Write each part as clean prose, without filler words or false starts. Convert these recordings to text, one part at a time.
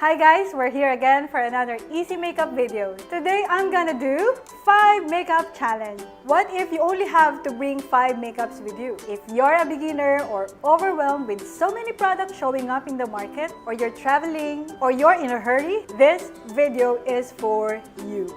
Hi guys, we're here again for another easy makeup video. Today I'm gonna do 5 makeup challenge. What if you only have to bring 5 makeups with you? If you're a beginner or overwhelmed with so many products showing up in the market, or you're traveling, or you're in a hurry, this video is for you.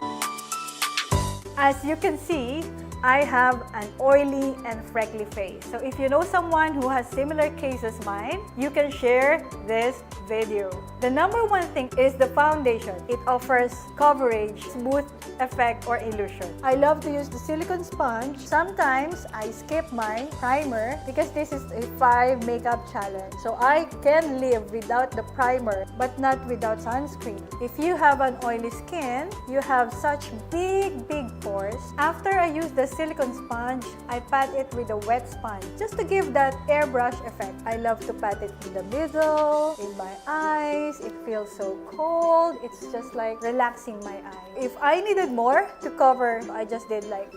As you can see, I have an oily and freckly face. So if you know someone who has similar case as mine, you can share this video. The number one thing is the foundation. It offers coverage, smooth effect, or illusion. I love to use the silicone sponge. Sometimes I skip my primer because this is a 5 makeup challenge. So I can live without the primer but not without sunscreen. If you have an oily skin, you have such big pores. After I use the silicone sponge, I pat it with a wet sponge just to give that airbrush effect. I love to pat it in the middle, in my eyes. It feels so cold. It's just like relaxing my eyes. If I needed more to cover, I just did like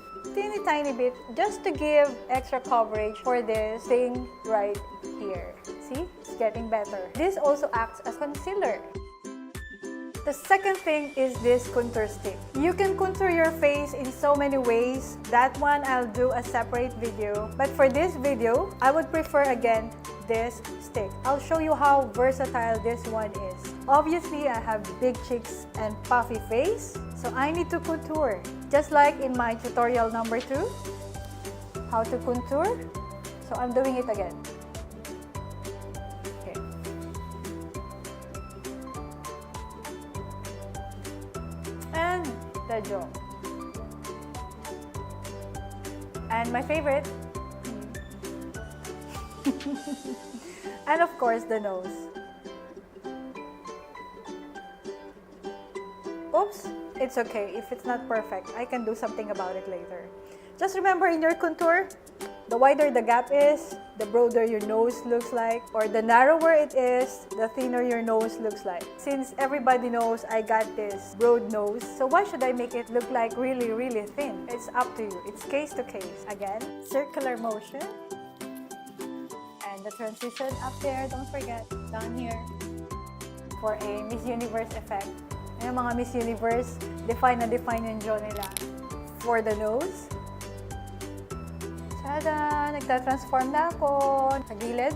tiny bit just to give extra coverage for this thing right here. See? It's getting better. This also acts as concealer. The second thing is this contour stick. You can contour your face in so many ways. That one I'll do a separate video. But for this video, I would prefer again this stick. I'll show you how versatile this one is. Obviously, I have big cheeks and puffy face, so I need to contour. Just like in my tutorial number 2, how to contour. So I'm doing it again. And the jaw. And my favorite, and of course the nose. Oops, it's okay if it's not perfect. I can do something about it later. Just remember, in your contour, the wider the gap is, the broader your nose looks like, or the narrower it is, the thinner your nose looks like. Since everybody knows I got this broad nose, so why should I make it look like really thin? It's up to you. It's case to case. Again, circular motion. And the transition up there, don't forget, down here, for a Miss Universe effect. Yung mga Miss Universe, define yung jaw nila. For the nose, tada! Nagta-transform na ako. Sa gilid,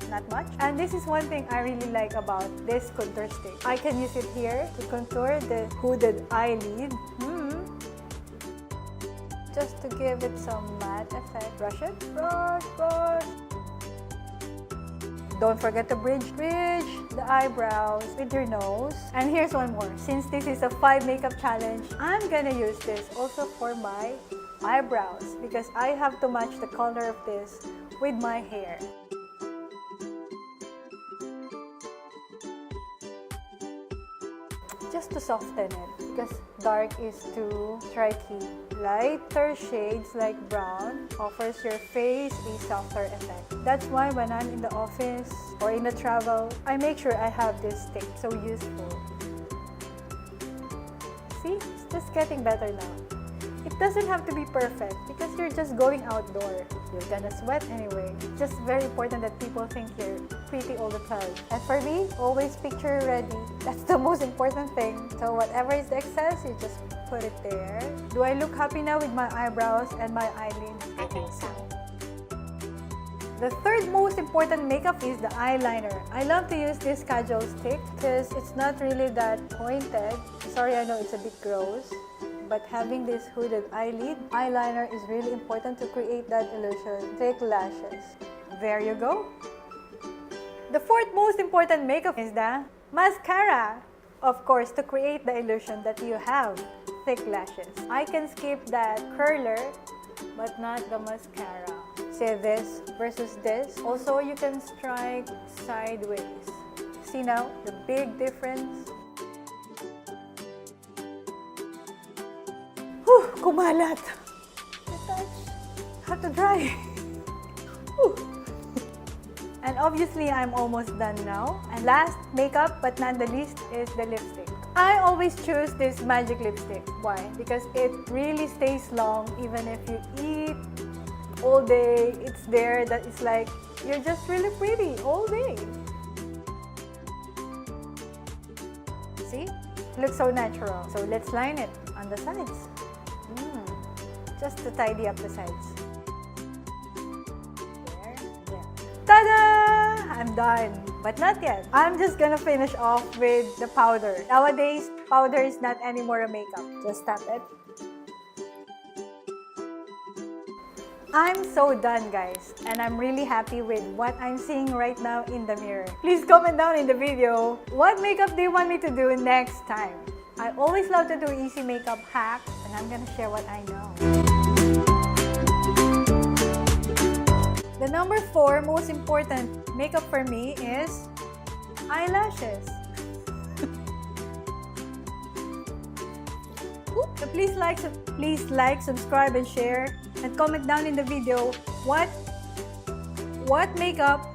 not much. And this is one thing I really like about this contour stick. I can use it here to contour the hooded eyelid. Just to give it some matte effect. Brush it. Brush. Don't forget to bridge the eyebrows with your nose. And here's one more. Since this is a 5 makeup challenge, I'm gonna use this also for my eyebrows because I have to match the color of this with my hair. Just to soften it because dark is too striky. Lighter shades like brown offers your face a softer effect. That's why when I'm in the office or in a travel, I make sure I have this stick. So useful. See? It's just getting better now. It doesn't have to be perfect because you're just going outdoor. You're gonna sweat anyway. It's just very important that people think you're pretty all the time. And for me, always picture ready. That's the most important thing. So whatever is the excess, you just put it there. Do I look happy now with my eyebrows and my eyelids? I think so. The third most important makeup is the eyeliner. I love to use this casual stick because it's not really that pointed. Sorry, I know it's a bit gross. But having this hooded eyeliner is really important to create that illusion. Thick lashes. There you go. The fourth most important makeup is the mascara. Of course, to create the illusion that you have thick lashes. I can skip that curler, but not the mascara. Say this versus this. Also, you can strike sideways. See now the big difference? Kumalat. The touch. Have to dry. And obviously, I'm almost done now. And last makeup, but not the least, is the lipstick. I always choose this magic lipstick. Why? Because it really stays long even if you eat all day. It's there. That it's like you're just really pretty all day. See? Looks so natural. So let's line it on the sides. Just to tidy up the sides. There, there. Ta-da! I'm done. But not yet. I'm just gonna finish off with the powder. Nowadays, powder is not anymore a makeup. Just tap it. I'm so done, guys, and I'm really happy with what I'm seeing right now in the mirror. Please comment down in the video, what makeup do you want me to do next time? I always love to do easy makeup hacks, and I'm gonna share what I know. The number 4 most important makeup for me is eyelashes. So please like, subscribe, and share, and comment down in the video what makeup